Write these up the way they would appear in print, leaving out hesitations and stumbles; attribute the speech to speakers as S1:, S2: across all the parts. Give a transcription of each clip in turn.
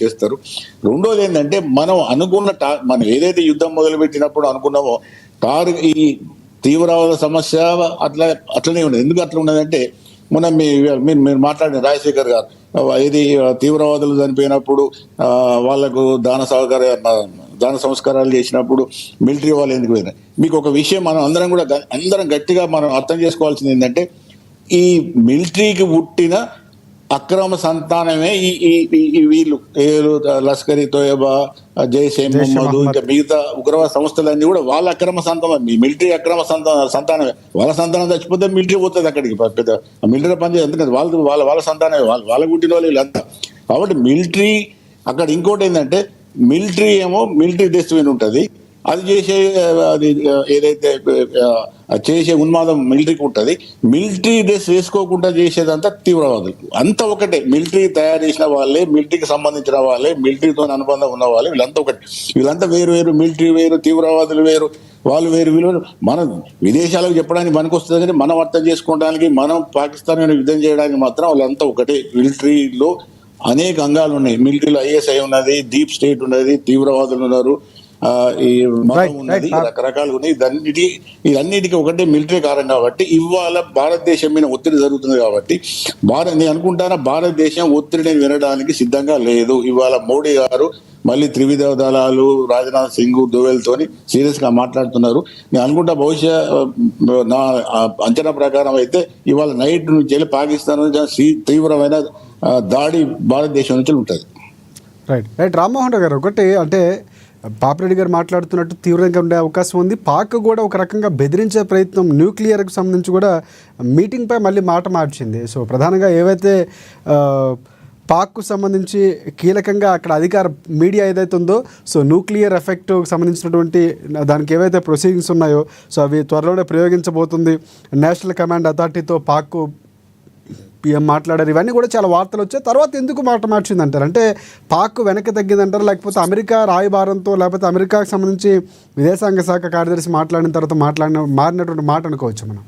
S1: చేస్తారు. రెండోది ఏంటంటే మనం అనుకున్న మనం ఏదైతే యుద్ధం మొదలుపెట్టినప్పుడు అనుకున్నామో ఈ తీవ్రవాద సమస్య అట్లనే ఉండదు. ఎందుకు అట్లా ఉన్నదంటే మొన్న మీరు మాట్లాడిన రాజశేఖర్ గారు ఇది తీవ్రవాదులు చనిపోయినప్పుడు వాళ్లకు దాన సంస్కారాలు చేసినప్పుడు మిలిటరీ వాళ్ళు ఎందుకు పోయినారు. మీకు ఒక విషయం మనం అందరం గట్టిగా మనం అర్థం చేసుకోవాల్సింది ఏంటంటే ఈ మిలిటరీకి పుట్టిన అక్రమ సంతానమే ఈ వీళ్ళు లష్కర్ తోయబా, జైషే మహమ్మద్, ఇంకా మిగతా ఉగ్రవాద సంస్థలన్నీ కూడా వాళ్ళ అక్రమ సంతానం. మిలిటరీ అక్రమ సంతానమే. వాళ్ళ సంతానం చచ్చిపోతే మిలిటరీ పోతుంది అక్కడికి. పెద్ద మిలిటరీ పనిచేయదు, ఎందుకంటే వాళ్ళ సంతానమే, వాళ్ళ పుట్టిన వాళ్ళు వీళ్ళంతా. కాబట్టి మిలిటరీ అక్కడ ఇంకోటి ఏంటంటే మిలిటరీ ఏమో మిలిటరీ డిసిప్లిన్ ఉంటుంది, అది ఏదైతే చేసే ఉన్మాదం మిలిటరీకి ఉంటుంది. మిలిటరీ డ్రెస్ వేసుకోకుండా చేసేదంతా తీవ్రవాదులకు. అంతా ఒకటే, మిలిటరీ తయారు చేసిన వాళ్ళే, మిలిటరీకి సంబంధించిన వాళ్ళే, మిలిటరీతో అనుబంధం ఉన్న వాళ్ళే, వీళ్ళంతా ఒకటి. వీళ్ళంతా వేరు, మిలిటరీ వేరు, తీవ్రవాదులు వేరు, వాళ్ళు వేరు, వీళ్ళు. మనం విదేశాలకు చెప్పడానికి మనకు వస్తుంది, కానీ మనం అర్థం చేసుకోవడానికి, మనం పాకిస్తాన్ యుద్ధం చేయడానికి మాత్రం వాళ్ళంతా ఒకటే. మిలిటరీలో అనేక అంగాలు ఉన్నాయి. మిలిటరీలో ఐఎస్ఐ ఉన్నది, డీప్ స్టేట్ ఉన్నది, తీవ్రవాదులు ఉన్నారు, ఈ మతం ఉన్నది, రకరకాలు ఉన్నాయి. ఇదన్నిటికీ ఒకటే మిలిటరీ కారణం. కాబట్టి ఇవాళ భారతదేశం మీద ఒత్తిడి జరుగుతుంది. కాబట్టి నేను అనుకుంటానా భారతదేశం ఒత్తిడిని వినడానికి సిద్ధంగా లేదు. ఇవాళ మోడీ గారు మళ్ళీ త్రివిధ దళాలు, రాజ్నాథ్ సింగ్, దోవెల్తోని సీరియస్ గా మాట్లాడుతున్నారు. నేను అనుకుంటా బహుశా నా అంచనా ప్రకారం అయితే ఇవాళ నైట్ నుంచి వెళ్ళి పాకిస్తాన్ నుంచి తీవ్రమైన దాడి భారతదేశం నుంచి ఉంటుంది.
S2: రైట్ రామ్మోహన్ రావు గారు, ఒకటి అంటే పాపిరెడ్డి గారు మాట్లాడుతున్నట్టు తీవ్రంగా ఉండే అవకాశం ఉంది. పాక్ కూడా ఒక రకంగా బెదిరించే ప్రయత్నం, న్యూక్లియర్కి సంబంధించి కూడా మీటింగ్పై మళ్ళీ మాట మార్చింది. సో ప్రధానంగా ఏవైతే పాక్కు సంబంధించి కీలకంగా అక్కడ అధికార మీడియా ఏదైతే ఉందో, సో న్యూక్లియర్ ఎఫెక్ట్కి సంబంధించినటువంటి దానికి ఏవైతే ప్రొసీడింగ్స్ ఉన్నాయో, సో అవి త్వరలోనే ప్రయోగించబోతుంది. నేషనల్ కమాండ్ అథారిటీతో పాక్ పిఎం మాట్లాడారు. ఇవన్నీ కూడా చాలా వార్తలు వచ్చాయి. తర్వాత ఎందుకు మాట మార్చింది అంటారు? అంటే పాక్ వెనక్కి తగ్గిందంటారు, లేకపోతే అమెరికా రాయబారంతో, లేకపోతే అమెరికాకు సంబంధించి విదేశాంగ శాఖ కార్యదర్శి మాట్లాడిన తర్వాత మారినటువంటి మాట అనుకోవచ్చు మనం?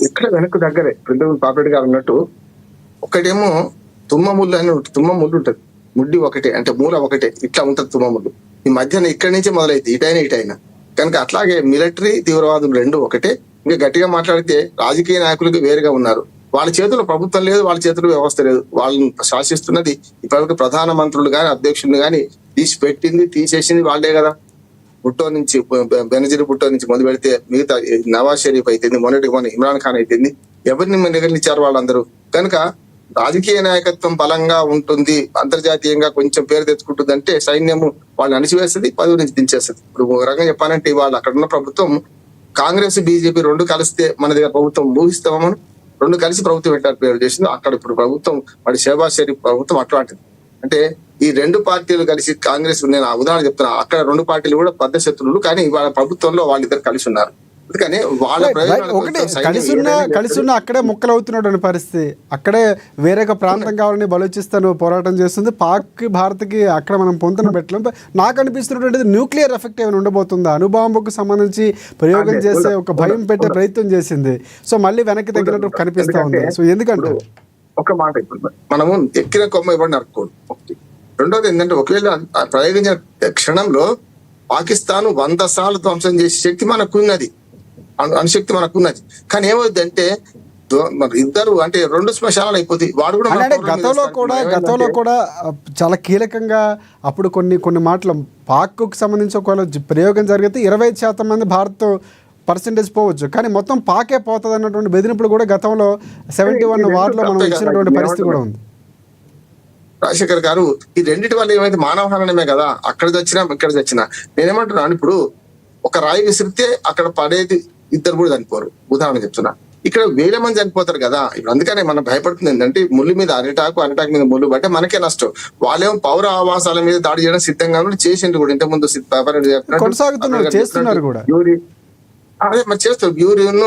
S3: ఇక్కడ వెనక్కు దగ్గరే పాపిరెడ్డి గారు అన్నట్టు ఒకటేమో తుమ్మ ముళ్ళు ఉంటుంది, ముడ్డి ఒకటే, అంటే మూల ఒకటే, ఇట్లా ఉంటుంది తుమ్మ ముళ్ళు. ఈ మధ్యన ఇక్కడి నుంచే మొదలైతే ఇటైనా కనుక అట్లాగే మిలిటరీ తీవ్రవాదులు రెండు ఒకటే. ఇంకా గట్టిగా మాట్లాడితే రాజకీయ నాయకులకి వేరుగా ఉన్నారు. వాళ్ళ చేతిలో ప్రభుత్వం లేదు, వాళ్ళ చేతిలో వ్యవస్థ లేదు. వాళ్ళని శాసిస్తున్నది ఇప్పటివరకు ప్రధాన మంత్రులు కానీ, అధ్యక్షులు కానీ తీసేసింది వాళ్ళే కదా. బెనజీర్ భుట్టో నుంచి మొదలు పెడితే మిగతా నవాజ్ షరీఫ్ అయితేంది, మొన్న ఇమ్రాన్ ఖాన్ అయితేంది, ఎవరిని నిగలించారు వాళ్ళందరూ. కనుక రాజకీయ నాయకత్వం బలంగా ఉంటుంది, అంతర్జాతీయంగా కొంచెం పేరు తెచ్చుకుంటుంది అంటే సైన్యము వాళ్ళని అణిచివేస్తుంది, పదవి నుంచి దించేస్తుంది. ఇప్పుడు ఒక రకంగా చెప్పాలంటే వాళ్ళు అక్కడ ఉన్న ప్రభుత్వం కాంగ్రెస్, బీజేపీ రెండు కలిస్తే మన దగ్గర ప్రభుత్వం ఊహిస్తామని రెండు కలిసి ప్రభుత్వం పెట్టారు పేరు చేసింది. అక్కడ ఇప్పుడు ప్రభుత్వం వాడి షహబాజ్ షరీఫ్ ప్రభుత్వం అట్లాంటిది. అంటే ఈ రెండు పార్టీలు కలిసి కాంగ్రెస్, నేను ఉదాహరణ చెప్తున్నా, అక్కడ రెండు పార్టీలు కూడా పెద్ద శత్రువులు, కానీ వాళ్ళ ప్రభుత్వంలో వాళ్ళిద్దరు కలిసి ఉన్నారు. అందుకని వాళ్ళ
S2: కలిసి ఉన్న అక్కడే ముక్కలు అవుతున్నటువంటి పరిస్థితి. అక్కడే వేరే ప్రాంతం కావాలని బలోచిస్తాను పోరాటం చేస్తుంది. పాక్ భారత్కి అక్కడ మనం పొంతన పెట్టలేం. నాకు అనిపిస్తున్నటువంటిది న్యూక్లియర్ ఎఫెక్ట్ ఏమైనా ఉండబోతుందా? అణుబాంబుకు సంబంధించి ప్రయోగం చేసే ఒక భయం పెట్టే ప్రయత్నం చేసింది. సో మళ్ళీ వెనక్కి తగ్గినట్టు కనిపిస్తా ఉంది. సో ఎందుకంటే
S3: ఒక మాట, ఇప్పుడు మనము ఎక్కిన కొమ్మ ఇవ్వండి నరుకోడు ఒకటి. రెండోది ఏంటంటే ఒకవేళ ప్రయోగించిన క్షణంలో పాకిస్తాన్ 100 సార్లు ధ్వంసం చేసే శక్తి మనకున్నది, అణుశక్తి మనకున్నది. కానీ ఏమవుతుందంటే ఇద్దరు అంటే రెండు శ్మశానాలు అయిపోతాయి. వాడు కూడా
S2: గతంలో కూడా చాలా కీలకంగా అప్పుడు కొన్ని మాటలు పాక్కు సంబంధించి ఒకవేళ ప్రయోగం జరిగితే 25% మంది భారత్ పర్సెంటేజ్ పోవచ్చు, కానీ మొత్తం పాకే పోతుంది అన్నటువంటి బెదిరింపులు కూడా గతంలో 71 వార్లో మనం ఇచ్చినటువంటి పరిస్థితి కూడా ఉంది.
S3: రాజశేఖర్ గారు ఈ రెండింటి వల్ల ఏమైతే మానవహారణమే కదా, అక్కడ చచ్చినా ఇక్కడ చచ్చినా. నేనేమంటున్నాను, ఇప్పుడు ఒక రాయి విసిరితే అక్కడ పడేది ఇద్దరు కూడా చనిపోరు, ఉదాహరణ చెప్తున్నా. ఇక్కడ వేల మంది చనిపోతారు కదా. ఇప్పుడు అందుకనే మనం భయపడుతుంది ఏంటంటే ముళ్ళు మీద అరిటాకు మీద ముళ్ళు బట్టే మనకే నష్టం. వాళ్ళేమో పౌర ఆవాసాల మీద దాడి చేయడం సిద్ధంగా చేసిండ్రు కూడా. ఇంతకుముందు
S2: చేస్తున్నారు కూడా.
S3: అదే మరి చేస్తారు యూరియన్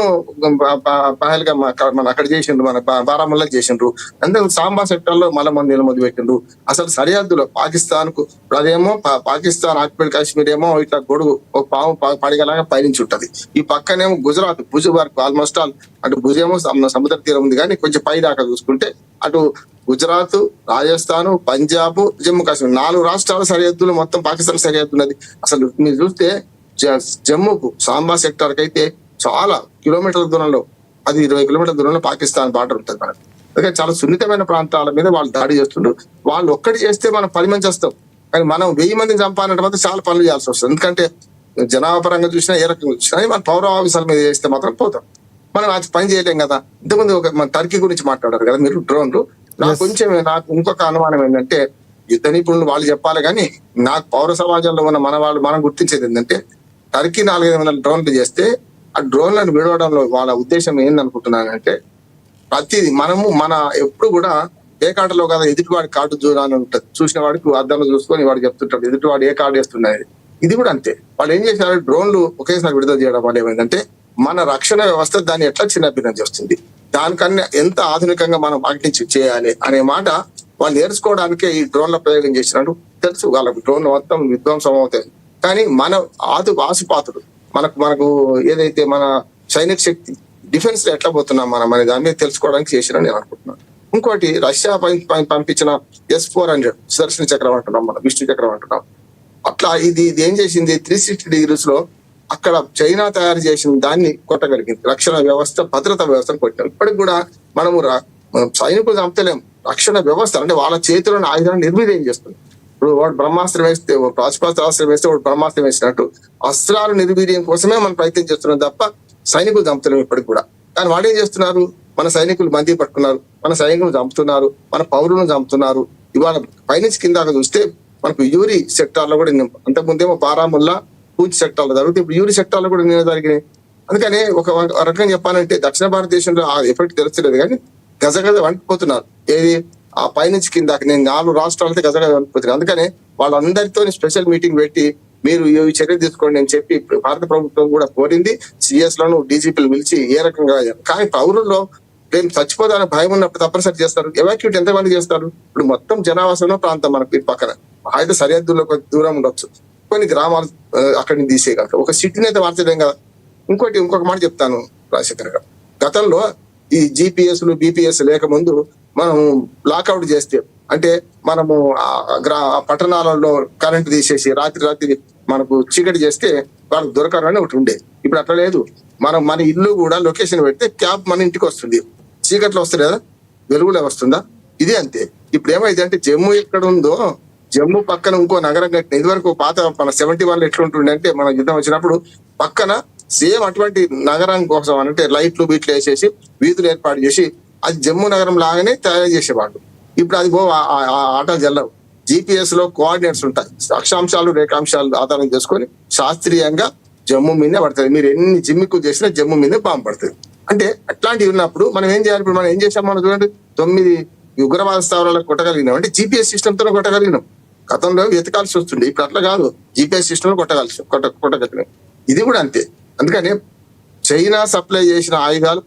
S3: పహల్గా మన అక్కడ చేసిండ్రు, మన బారాముల్లా చేసిండ్రు, అందరూ సాంబా సెక్టర్ లో మళ్ళీ మంది మొదలు పెట్టిండ్రు. అసలు సరిహద్దులో పాకిస్తాన్ కు అదేమో పాకిస్తాన్ ఆక్యుపైడ్ కాశ్మీర్ ఏమో ఇట్లా గొడుగు ఒక పాము పడిగలాగా పయనించి ఉంటది. ఈ పక్కనేమో గుజరాత్ భుజ్ వరకు ఆల్మోస్ట్ ఆల్ అటు భుజ్ ఏమో సముద్ర తీరం ఉంది, కానీ కొంచెం పై దాకా చూసుకుంటే అటు గుజరాత్, రాజస్థాన్, పంజాబ్, జమ్మూ కాశ్మీర్ 4 రాష్ట్రాల సరిహద్దులు మొత్తం పాకిస్తాన్ సరిహద్దు ఉన్నది. అసలు మీరు చూస్తే జమ్మూకు సాంబా సెక్టర్ కి అయితే చాలా కిలోమీటర్ల దూరంలో, 10-20 కిలోమీటర్ల దూరంలో పాకిస్తాన్ బార్డర్ ఉంటుంది మనకి. అందుకే చాలా సున్నితమైన ప్రాంతాల మీద వాళ్ళు దాడి చేస్తుండ్రు. వాళ్ళు ఒక్కటి చేస్తే మనం 10 మంది వస్తాం, కానీ మనం 1000 మందిని చంపాలంటే మాత్రం చాలా పనులు చేయాల్సి వస్తుంది. ఎందుకంటే జనాభా పరంగా చూసినా ఏ రకంగా చూసినా మన పౌర ఆఫీసాల మీద చేస్తే మాత్రం పోతాం, మనం అది పని చేయలేం కదా. ఇంతకుముందు మన టర్కీ గురించి మాట్లాడారు కదా మీరు, డ్రోన్లు. నాకు ఇంకొక అనుమానం ఏంటంటే, యుద్ధ నిపుణులు వాళ్ళు చెప్పాలి, కానీ నాకు పౌర సమాజంలో ఉన్న మనం గుర్తించేది ఏంటంటే, టర్కీ 400-500 డ్రోన్లు చేస్తే ఆ డ్రోన్లను విడవడంలో వాళ్ళ ఉద్దేశం ఏందనుకుంటున్నానంటే, ప్రతిది మన ఎప్పుడు కూడా ఏ కార్డులో కదా ఎదుటివాడి కార్డు చూడాలని ఉంటుంది. చూసిన వాడికి అద్దంలో చూసుకొని వాడు చెప్తుంటాడు ఎదుటివాడు ఏ కార్డు వేస్తున్నాయి. ఇది కూడా అంతే. వాళ్ళు ఏం చేశారు, డ్రోన్లు ఒకేసారి విడుదల చేయడం వల్ల ఏమైందంటే మన రక్షణ వ్యవస్థ దాన్ని ఎట్లా చిన్నభిన్నం చేస్తుంది, దానికన్నా ఎంత ఆధునికంగా మనం వాటిని చేయాలి అనే మాట వాళ్ళు నేర్చుకోవడానికే ఈ డ్రోన్ల ప్రయోగం చేసినట్టు తెలుసు. వాళ్ళకి డ్రోన్ మొత్తం విధ్వంసం అవుతాయి, కానీ మన ఆసుపాత్రుడు మనకు ఏదైతే మన సైనిక శక్తి డిఫెన్స్ లో ఎట్లా పోతున్నాం మనం అనే దాని మీద తెలుసుకోవడానికి చేసినని నేను అనుకుంటున్నాను. ఇంకోటి రష్యా పంపించిన S-400 సుదర్శన చక్రం అంటున్నాం, మనం విష్ణు చక్రం అంటున్నాం. అట్లా ఇది ఏం చేసింది, 360 degrees లో అక్కడ చైనా తయారు చేసిన దాన్ని కొట్టగలిగింది. రక్షణ వ్యవస్థ, భద్రతా వ్యవస్థను కొట్టాం. ఇప్పటికి కూడా మనం సైనికులు చంపలేం, రక్షణ వ్యవస్థ అంటే వాళ్ళ చేతిలోని ఆయుధాలను నిర్వీర్యం చేస్తుంది. ఇప్పుడు వాడు బ్రహ్మాస్త్రం వేస్తే, పాశుపతాస్త్రం వేస్తే వాడు బ్రహ్మాస్త్రం వేసినట్టు అస్త్రాల నిర్వీర్యం కోసమే మనం ప్రయత్నం చేస్తున్నాం తప్ప సైనికులు చంపలేము ఇప్పటికి కూడా. కానీ వాళ్ళు ఏం చేస్తున్నారు, మన సైనికులు బందీ పట్టుకున్నారు, మన సైనికులు చంపుతున్నారు, మన పౌరులను చంపుతున్నారు. ఇవాళ పైనుంచి కిందాక చూస్తే మనకు యూరి సెక్టార్ లో కూడా అంతకుముందేమో బారాముల్లా, పూంచ్ సెక్టార్ లో జరుగుతుంది, ఇప్పుడు యూరి సెక్టార్ లో కూడా నేను జరిగినాయి. అందుకనే ఒక రకంగా చెప్పాలంటే దక్షిణ భారతదేశంలో ఆ ఎఫెక్ట్ తెలుస్తలేదు, కానీ గజగజ వండిపోతున్నారు. ఏది ఆ పైనుంచి కిందాక నేను 4 రాష్ట్రాలతో గజగజ వండిపోతున్నారు. అందుకనే వాళ్ళందరితో స్పెషల్ మీటింగ్ పెట్టి మీరు ఈ చర్య తీసుకోండి అని చెప్పి భారత ప్రభుత్వం కూడా కోరింది. CS లను డీజీపీలు పిలిచి ఏ రకంగా, కానీ పౌరుల్లో రేపు చచ్చిపోతారని భయం ఉన్నప్పుడు తప్పనిసరి చేస్తారు. ఎవాక్యూట్ ఎంతమంది చేస్తారు? ఇప్పుడు మొత్తం జనావాసంలో ప్రాంతం మనకు ఇటు పక్కన అయితే సరిహద్దుల్లో కొంచెం దూరం ఉండొచ్చు, కొన్ని గ్రామాలు అక్కడి నుంచి తీసేయగలరు, ఒక సిటీని అయితే మార్చలేం కదా. ఇంకొక మాట చెప్తాను రాజశేఖర్ గారు, గతంలో ఈ GPS-లు BPS లేకముందు మనం బ్లాక్అవుట్ చేస్తే, అంటే మనము పట్టణాలలో కరెంట్ తీసేసి రాత్రి మనకు చీకటి చేస్తే వాళ్ళకి దొరకరని ఒకటి ఉండే. ఇప్పుడు అట్లా లేదు. మన ఇల్లు కూడా లొకేషన్ పెడితే క్యాబ్ మన ఇంటికి వస్తుంది, చీకట్లో వస్తుంది కదా, వెలుగులో వస్తుందా? ఇది అంతే. ఇప్పుడు ఏమైంది అంటే జమ్మూ ఎక్కడ ఉందో, జమ్మూ పక్కన ఇంకో నగరం కట్టిన. ఇదివరకు పాత మన 71 ఎట్లుంటుండే అంటే, మన యుద్ధం వచ్చినప్పుడు పక్కన సేమ్ అటువంటి నగరం కోసం అంటే లైట్లు బీట్లు వేసేసి వీధులు ఏర్పాటు చేసి అది జమ్మూ నగరం లాగానే తయారు చేసేవాళ్ళు. ఇప్పుడు అది ఆటలు జల్లవు. GPS లో కోఆర్డినేట్స్ ఉంటాయి, అక్షాంశాలు రేఖాంశాలు ఆధారం చేసుకొని శాస్త్రీయంగా జమ్మూ మీదే పడుతుంది. మీరు ఎన్ని జిమ్మిక్కులు చేసినా జమ్మూ మీదే బాంబు పడుతుంది. అంటే అట్లాంటివి ఉన్నప్పుడు మనం ఏం చేయాలి? ఇప్పుడు మనం ఏం చేసాం, మనం చూడండి 9 ఉగ్రవాద స్థావరాలకు కొట్టగలిగినాం అంటే GPS సిస్టమ్ తో కొట్టగలిగినాం. గతంలో వెతకాల్సి వస్తుండే, ఇప్పుడు అట్లా కాదు, GPS సిస్టమ్ కొట్టగలిగినాం. ఇది కూడా అంతే. అందుకని చైనా సప్లై చేసిన ఆయుధాలు